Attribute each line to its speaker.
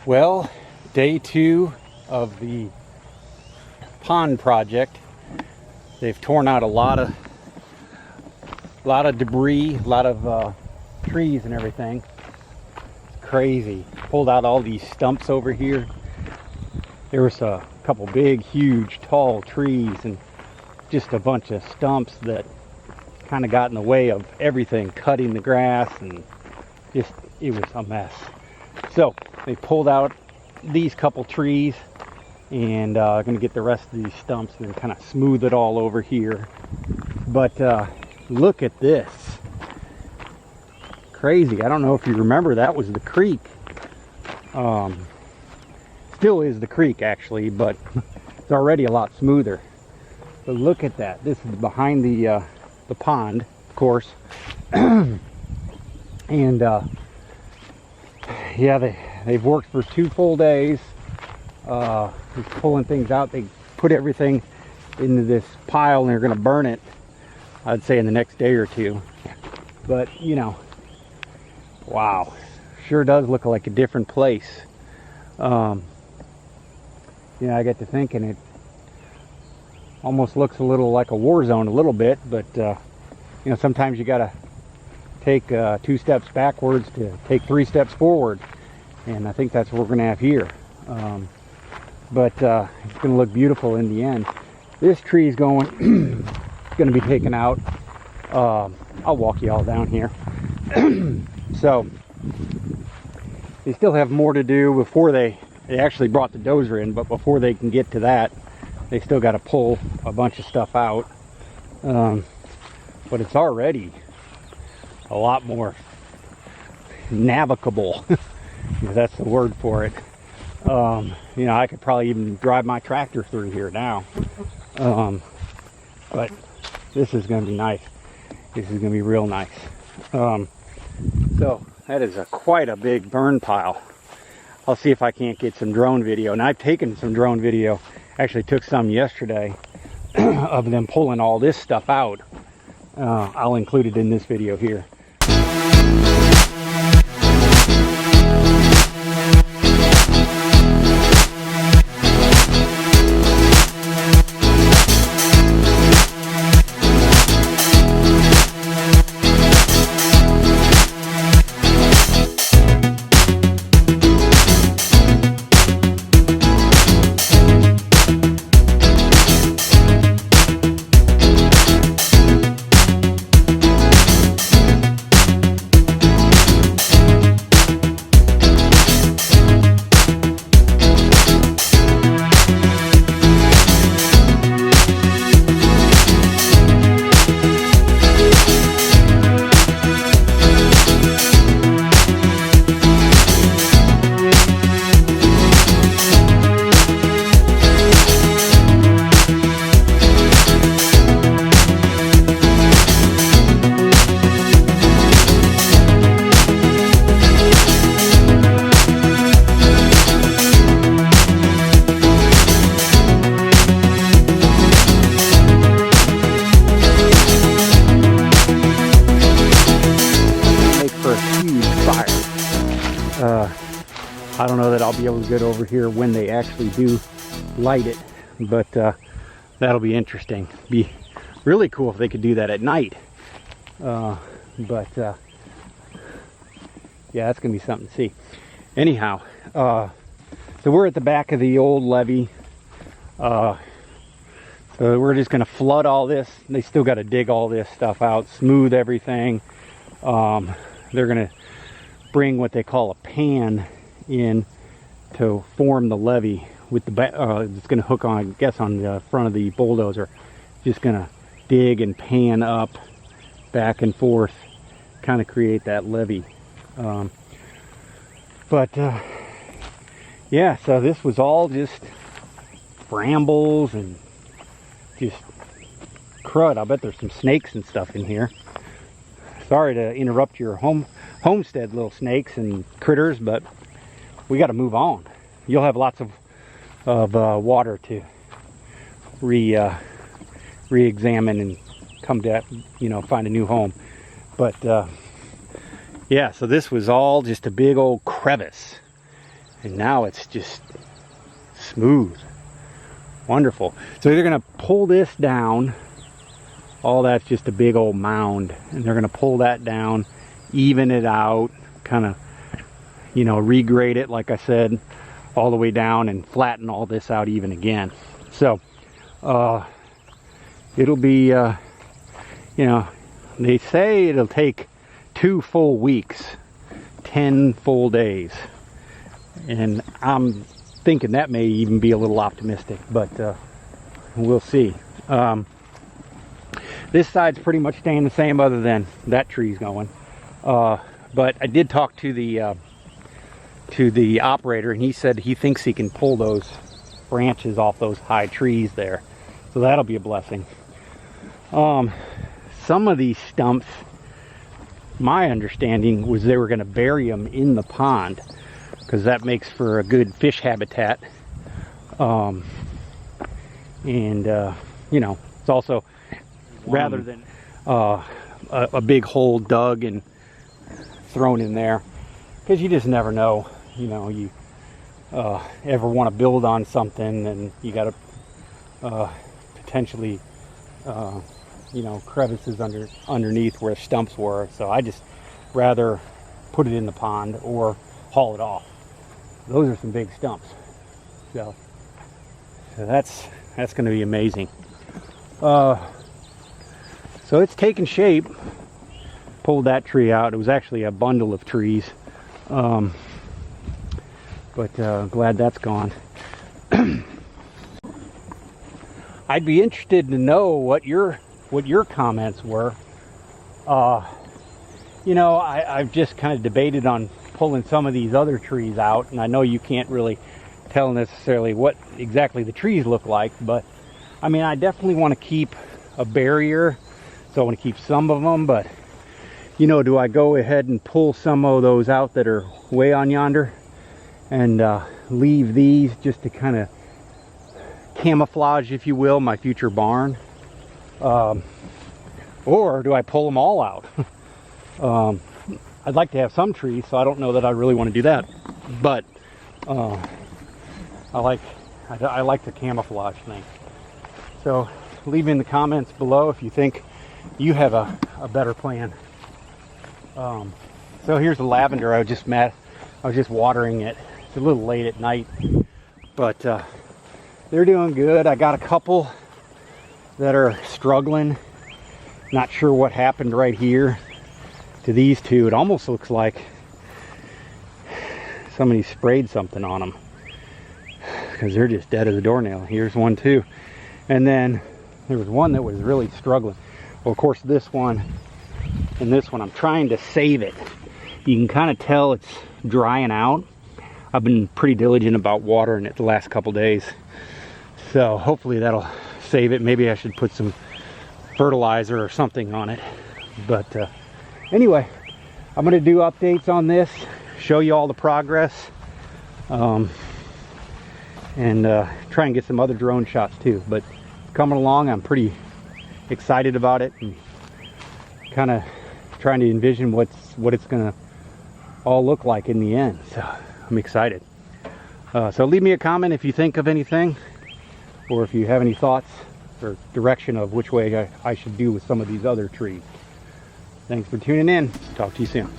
Speaker 1: Well, day 2 of the pond project. They've torn out a lot of debris, a lot of trees and everything. It's crazy. Pulled out all these stumps over here. There was a couple big, huge, tall trees and just a bunch of stumps that kind of got in the way of everything, cutting the grass, and just, it was a mess. So they pulled out these couple trees and going to get the rest of these stumps and kind of smooth it all over here. But look at this. Crazy. I don't know if you remember, that was the creek. Still is the creek actually, but it's already a lot smoother. But look at that. This is behind the pond, of course. And yeah, they've worked for 2 full days, just pulling things out. They put everything into this pile and they're going to burn it, I'd say, in the next day or 2. But you know, wow, sure does look like a different place. You know, I get to thinking it almost looks a little like a war zone a little bit, but you know, sometimes you gotta take 2 steps backwards to take 3 steps forward, and I think that's what we're gonna have here. But it's gonna look beautiful in the end. This tree is going gonna be taken out. I'll walk you all down here. So they still have more to do before they actually brought the dozer in, but before they can get to that, they still got to pull a bunch of stuff out. But it's already a lot more navigable, if that's the word for it. You know, I could probably even drive my tractor through here now. But this is going to be nice. This is going to be real nice. So that is quite a big burn pile. I'll see if I can't get some drone video. And I've taken some drone video. Actually took some yesterday of them pulling all this stuff out. I'll include it in this video here. I don't know that I'll be able to get over here when they actually do light it, but that'll be interesting. Be really cool if they could do that at night. Yeah, that's gonna be something to see. Anyhow, so we're at the back of the old levee. So we're just gonna flood all this. They still got to dig all this stuff out, smooth everything. They're gonna bring what they call a pan in to form the levee with the it's going to hook on, I guess, on the front of the bulldozer. Just going to dig and pan up back and forth, kind of create that levee. Yeah, so this was all just brambles and just crud. I bet there's some snakes and stuff in here. Sorry to interrupt your homestead, little snakes and critters, but we got to move on. You'll have lots of water to re-examine and come to, you know, find a new home. But yeah, so this was all just a big old crevice, And now it's just smooth. Wonderful. So they're going to pull this down. All that's just a big old mound. And they're going to pull that down, even it out, kind of, you know, regrade it, like I said, all the way down and flatten all this out even again. So it'll be, you know, they say it'll take 2 full weeks, 10 full days. And I'm thinking that may even be a little optimistic, but we'll see. This side's pretty much staying the same other than that tree's going. But I did talk to the operator, and he said he thinks he can pull those branches off those high trees there. So that'll be a blessing. Some of these stumps, my understanding was they were going to bury them in the pond, because that makes for a good fish habitat. You know, it's also, rather than a big hole dug and thrown in there, because you just never know, you know, you ever want to build on something, and you got to potentially, you know, crevices underneath where stumps were. So I just rather put it in the pond or haul it off. Those are some big stumps. So that's going to be amazing. So it's taken shape. Pulled that tree out. It was actually a bundle of trees. But glad that's gone. I'd be interested to know what your comments were. You know, I've just kind of debated on pulling some of these other trees out, and I know you can't really tell necessarily what exactly the trees look like, but I mean, I definitely want to keep a barrier, so I want to keep some of them. But you know, do I go ahead and pull some of those out that are way on yonder and leave these just to kind of camouflage, if you will, my future barn? Or do I pull them all out? I'd like to have some trees, so I don't know that I really want to do that. But I like the camouflage thing. So leave in the comments below if you think you have a better plan. So here's the lavender. I was just watering it. It's a little late at night, but they're doing good. I got a couple that are struggling. Not sure what happened right here to these two. It almost looks like somebody sprayed something on them, because they're just dead as a doornail. Here's one too. And then there was one that was really struggling. Well, of course, this one and this one, I'm trying to save it. You can kind of tell it's drying out. I've been pretty diligent about watering it the last couple days, so hopefully that'll save it. Maybe I should put some fertilizer or something on it. But anyway, I'm going to do updates on this, show you all the progress, and try and get some other drone shots too. But coming along, I'm pretty excited about it, and kind of trying to envision what it's going to all look like in the end. So I'm excited. So leave me a comment if you think of anything, or if you have any thoughts or direction of which way I should do with some of these other trees. Thanks for tuning in. Talk to you soon.